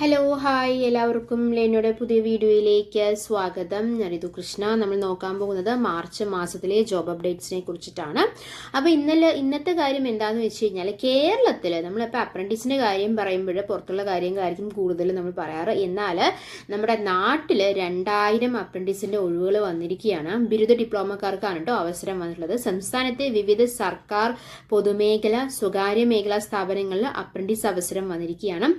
Hello hi എല്ലാവർക്കും ലെനോയുടെ പുതിയ വീഡിയോയിലേക്ക് സ്വാഗതം. ഞാൻ ഋതു കൃഷ്ണ. നമ്മൾ നോക്കാൻ പോകുന്നത് മാർച്ച് മാസത്തിലെ ജോബ് അപ്ഡേറ്റ്സിനെ കുറിച്ചിട്ടാണ്. അപ്പോൾ ഇന്നത്തെ കാര്യം എന്താണെന്ന് വെച്ച് കഴിഞ്ഞാൽ കേരളത്തിൽ നമ്മളിപ്പോൾ അപ്രന്റീസിൻ്റെ കാര്യം പറയുമ്പോൾ പുറത്തുള്ള കാര്യങ്ങളായിരിക്കും കൂടുതൽ നമ്മൾ പറയാറ്. എന്നാൽ നമ്മുടെ നാട്ടിൽ 2000 അപ്രന്റീസിൻ്റെ ഒഴിവുകൾ വന്നിരിക്കുകയാണ്. ബിരുദ ഡിപ്ലോമക്കാർക്കാണ് കേട്ടോ അവസരം വന്നിട്ടുള്ളത്. സംസ്ഥാനത്തെ വിവിധ സർക്കാർ പൊതുമേഖല സ്വകാര്യ മേഖലാ സ്ഥാപനങ്ങളിൽ അപ്രന്റീസ് അവസരം വന്നിരിക്കുകയാണ്.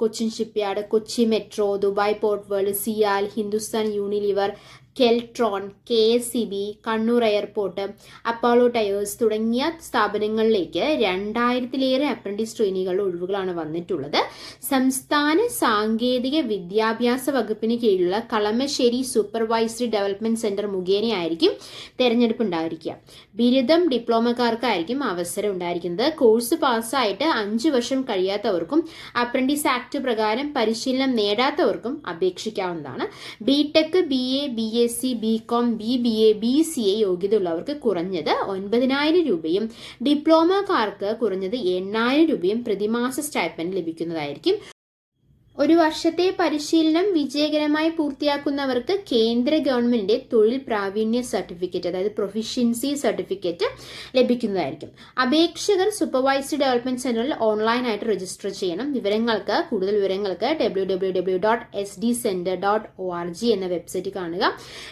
Cochin shipyard, Kochi metro, Dubai port world, CIAL, Hindustan Unilever, Keltron, KSEB, Kannur airport, Apollo tyres തുടങ്ങിയ സ്ഥാപനങ്ങളിലേക്ക് 2000-ലേറെ അപ്രന്റീസ് ട്രെയിനികളുടെ ഒഴിവുകളാണ് വന്നിട്ടുള്ളത്. സംസ്ഥാന സാങ്കേതിക വിദ്യാഭ്യാസ വകുപ്പിന് കീഴിലുള്ള കളമശ്ശേരി സൂപ്പർവൈസറി ഡെവലപ്മെന്റ് സെന്റർ മുഖേനയായിരിക്കും തെരഞ്ഞെടുപ്പ് ഉണ്ടായിരിക്കുക. ബിരുദം ഡിപ്ലോമക്കാർക്കായിരിക്കും അവസരം ഉണ്ടായിരിക്കുന്നത്. കോഴ്സ് പാസ്സായിട്ട് 5 വർഷം കഴിയാത്തവർക്കും അപ്രന്റീസ് ആക്ട് പ്രകാരം പരിശീലനം നേടാത്തവർക്കും അപേക്ഷിക്കാവുന്നതാണ്. BTech, BA, BSc, BCom, BBA, BCA യോഗ്യതയുള്ളവർക്ക് കുറഞ്ഞത് 9,000 രൂപയും ഡിപ്ലോമക്കാർക്ക് കുറഞ്ഞത് 8,000 രൂപയും പ്രതിമാസ സ്റ്റൈപ്പൻഡ് ലഭിക്കുന്നതായിരിക്കും. ഒരു വർഷത്തെ പരിശീലനം വിജയകരമായി പൂർത്തിയാക്കുന്നവർക്ക് കേന്ദ്ര ഗവൺമെന്റിന്റെ തൊഴിൽ പ്രാവീണ്യ സർട്ടിഫിക്കറ്റ്, അതായത് പ്രൊഫിഷ്യൻസി സർട്ടിഫിക്കറ്റ് ലഭിക്കുന്നതായിരിക്കും. അപേക്ഷകർ സൂപ്പർവൈസറി ഡെവലപ്മെന്റ് സെന്ററിൽ ഓൺലൈനായിട്ട് രജിസ്റ്റർ ചെയ്യണം. കൂടുതൽ വിവരങ്ങൾക്ക് www.sdcenter.org എന്ന വെബ്സൈറ്റ് കാണുക.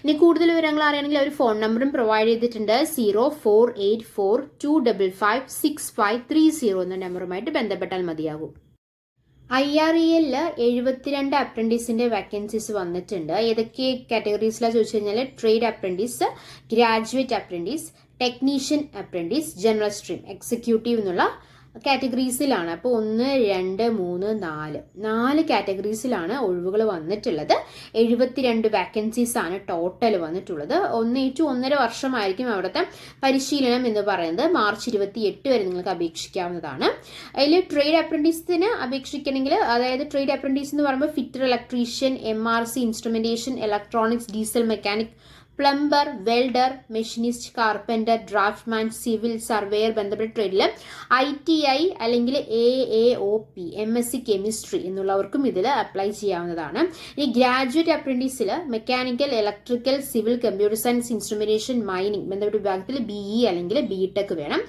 ഇനി കൂടുതൽ വിവരങ്ങൾ അറിയണമെങ്കിൽ ഒരു ഫോൺ നമ്പറും പ്രൊവൈഡ് ചെയ്തിട്ടുണ്ട്. 0484-255-6530 എന്ന നമ്പറുമായിട്ട് ബന്ധപ്പെട്ടാൽ മതിയാകും. IREL 72 അപ്രന്റീസിന്റെ വാക്കൻസീസ് വന്നിട്ടുണ്ട്. ഏതൊക്കെ കാറ്റഗറീസിലാണ് ചോദിച്ചു കഴിഞ്ഞാൽ trade apprentice, graduate apprentice, technician apprentice, general stream, executive എന്നുള്ള കാറ്റഗറീസിലാണ്. അപ്പോൾ 1, 2, 3, 4 കാറ്റഗറീസിലാണ് ഒഴിവുകൾ വന്നിട്ടുള്ളത്. 72 വാക്കൻസീസ് ആണ് ടോട്ടൽ വന്നിട്ടുള്ളത്. 1 to 1.5 വർഷമായിരിക്കും അവിടുത്തെ പരിശീലനം എന്ന് പറയുന്നത്. മാർച്ച് 28 വരെ നിങ്ങൾക്ക് അപേക്ഷിക്കാവുന്നതാണ്. അതിൽ ട്രേഡ് അപ്രന്റീസിന് അപേക്ഷിക്കണമെങ്കിൽ, അതായത് ട്രേഡ് അപ്രന്റീസ് എന്ന് പറയുമ്പോൾ fitter, electrician, MRC, instrumentation, electronics, diesel mechanic, plumber, welder, machinist, carpenter, draughtsman, civil, surveyor ബന്ധപ്പെട്ട ട്രേഡിൽ ITI അല്ലെങ്കിൽ AAOP, MSc കെമിസ്ട്രി എന്നുള്ളവർക്കും ഇതിൽ അപ്ലൈ ചെയ്യാവുന്നതാണ്. ഈ ഗ്രാജുവേറ്റ് അപ്രന്റീസിൽ mechanical, electrical, civil, computer science, instrumentation, mining ബന്ധപ്പെട്ട വിഭാഗത്തിൽ BE അല്ലെങ്കിൽ BTech വേണം.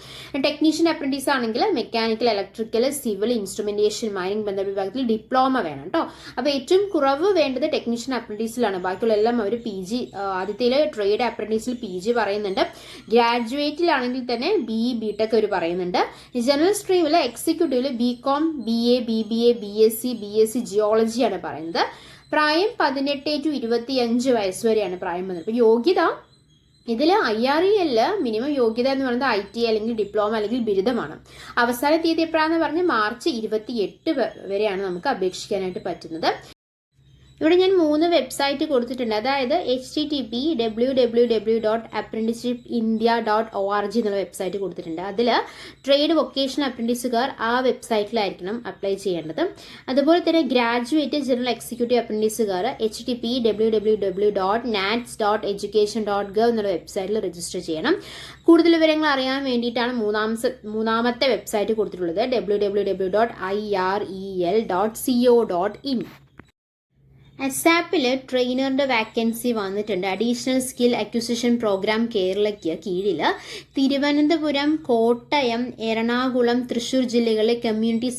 ടെക്നീഷ്യൻ അപ്രന്റീസ് ആണെങ്കിൽ mechanical, electrical, civil, instrumentation, mining ബന്ധപ്പെട്ട വിഭാഗത്തിൽ ഡിപ്ലോമ വേണം കേട്ടോ. അപ്പോൾ ഏറ്റവും കുറവ് വേണ്ടത് ടെക്നീഷ്യൻ അപ്രന്റീസിലാണ്. ബാക്കിയുള്ള എല്ലാം അവർ PG, ആദ്യത്തെ ട്രേഡ് അപ്രന്റീസിൽ PG പറയുന്നുണ്ട്. ഗ്രാജുവേറ്റിലാണെങ്കിൽ തന്നെ BE, BTech അവർ പറയുന്നുണ്ട്. ജനറൽ സ്ട്രീമിൽ എക്സിക്യൂട്ടീവിൽ BCom, BA, BBA, BSc ജിയോളജിയാണ് പറയുന്നത്. പ്രായം 18 to 25 വയസ്സ് വരെയാണ് പ്രായം വന്നത്. അപ്പോൾ യോഗ്യത ഇതിൽ IREL മിനിമം യോഗ്യത എന്ന് പറയുന്നത് ITI അല്ലെങ്കിൽ ഡിപ്ലോമ അല്ലെങ്കിൽ ബിരുദമാണ്. അവസാന തീയതി എപ്പോഴാണെന്ന് പറഞ്ഞ് മാർച്ച് 28 വരെയാണ് നമുക്ക് അപേക്ഷിക്കാനായിട്ട് പറ്റുന്നത്. ഇവിടെ ഞാൻ 3 വെബ്സൈറ്റ് കൊടുത്തിട്ടുണ്ട്. അതായത് http://www.apprenticeshipindia.org എന്നുള്ള വെബ്സൈറ്റ് കൊടുത്തിട്ടുണ്ട്. അതിൽ ട്രേഡ് വൊക്കേഷണൽ അപ്രന്റീസുകാർ ആ വെബ്സൈറ്റിലായിരിക്കണം അപ്ലൈ ചെയ്യേണ്ടത്. അതുപോലെ തന്നെ ഗ്രാജുവേറ്റ് ജനറൽ എക്സിക്യൂട്ടീവ് അപ്രന്റീസുകാർ http://www.nats.education.gov എന്നുള്ള വെബ്സൈറ്റിൽ രജിസ്റ്റർ ചെയ്യണം. കൂടുതൽ വിവരങ്ങൾ അറിയാൻ വേണ്ടിയിട്ടാണ് മൂന്നാമത്തെ വെബ്സൈറ്റ് കൊടുത്തിട്ടുള്ളത്, www.irel.co.in. ASAPൽ ട്രെയിനറിൻ്റെ വാക്കൻസി വന്നിട്ടുണ്ട്. അഡീഷണൽ സ്കിൽ അക്വിസിഷൻ പ്രോഗ്രാം കേരളയ്ക്ക് കീഴിൽ തിരുവനന്തപുരം, കോട്ടയം, എറണാകുളം, തൃശ്ശൂർ ജില്ലകളിലെ കമ്മ്യൂണിറ്റി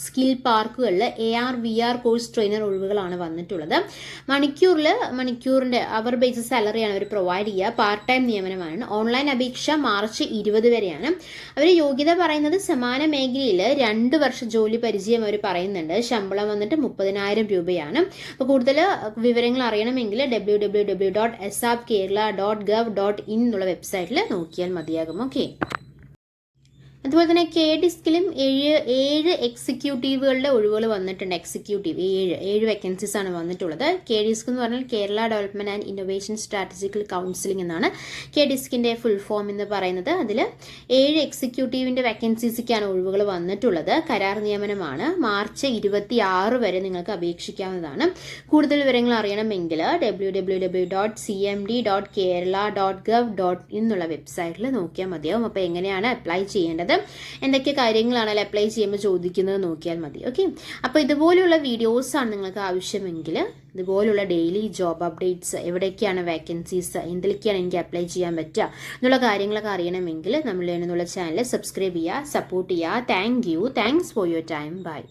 സ്കിൽ പാർക്കുകളിൽ AR/VR കോഴ്സ് ട്രെയിനർ ഒഴിവുകളാണ് വന്നിട്ടുള്ളത്. മണിക്കൂറിൻ്റെ അവർ ബേസിസ് സാലറിയാണ് അവർ പ്രൊവൈഡ് ചെയ്യുക. പാർട്ട് ടൈം നിയമനമാണ്. ഓൺലൈൻ അപേക്ഷ മാർച്ച് 20 വരെയാണ്. അവർ യോഗ്യത പറയുന്നത് സമാന മേഖലയിൽ 2 വർഷ ജോലി പരിചയം അവർ പറയുന്നുണ്ട്. ശമ്പളം വന്നിട്ട് 30,000 രൂപയാണ്. അപ്പോൾ കൂടുതൽ വിവരങ്ങൾ അറിയണമെങ്കിൽ www.asapkerala.gov.in എന്നുള്ള വെബ്സൈറ്റിൽ നോക്കിയാൽ മതിയാകും. ഓക്കെ. അതുപോലെ തന്നെ KDISCലും 7 എക്സിക്യൂട്ടീവുകളുടെ ഒഴിവുകൾ വന്നിട്ടുണ്ട്. എക്സിക്യൂട്ടീവ് 7 വേക്കൻസീസ് ആണ് വന്നിട്ടുള്ളത്. KDISC എന്ന് പറഞ്ഞാൽ Kerala development and innovation strategical counselling എന്നാണ് KDISCന്റെ ഫുൾ ഫോം എന്ന് പറയുന്നത്. അതിൽ 7 എക്സിക്യൂട്ടീവിന്റെ വേക്കൻസീസിക്കാണ് ഒഴിവുകൾ വന്നിട്ടുള്ളത്. കരാർ നിയമനമാണ്. മാർച്ച് 26 വരെ നിങ്ങൾക്ക് അപേക്ഷിക്കാവുന്നതാണ്. കൂടുതൽ വിവരങ്ങൾ അറിയണമെങ്കിൽ www.cmd.kerala.gov.in എന്നുള്ള വെബ്സൈറ്റിൽ നോക്കിയാൽ മതിയാവും. അപ്പോൾ എങ്ങനെയാണ് അപ്ലൈ ചെയ്യേണ്ടത്, എന്തൊക്കെ കാര്യങ്ങളാണ് അപ്ലൈ ചെയ്യുമ്പോൾ ചോദിക്കുന്നത് നോക്കിയാൽ മതി. ഓക്കെ, അപ്പോൾ ഇതുപോലെയുള്ള വീഡിയോസാണ് നിങ്ങൾക്ക് ആവശ്യമെങ്കിൽ, ഇതുപോലുള്ള ഡെയിലി ജോബ് അപ്ഡേറ്റ്സ്, എവിടേക്കാണ് വേക്കൻസീസ്, എന്തിലേക്കാണ് എനിക്ക് അപ്ലൈ ചെയ്യാൻ പറ്റുക എന്നുള്ള കാര്യങ്ങളൊക്കെ അറിയണമെങ്കിൽ നമ്മൾ എന്നുള്ള ചാനൽ സബ്സ്ക്രൈബ് ചെയ്യുക, സപ്പോർട്ട് ചെയ്യുക. Thanks for your time. By.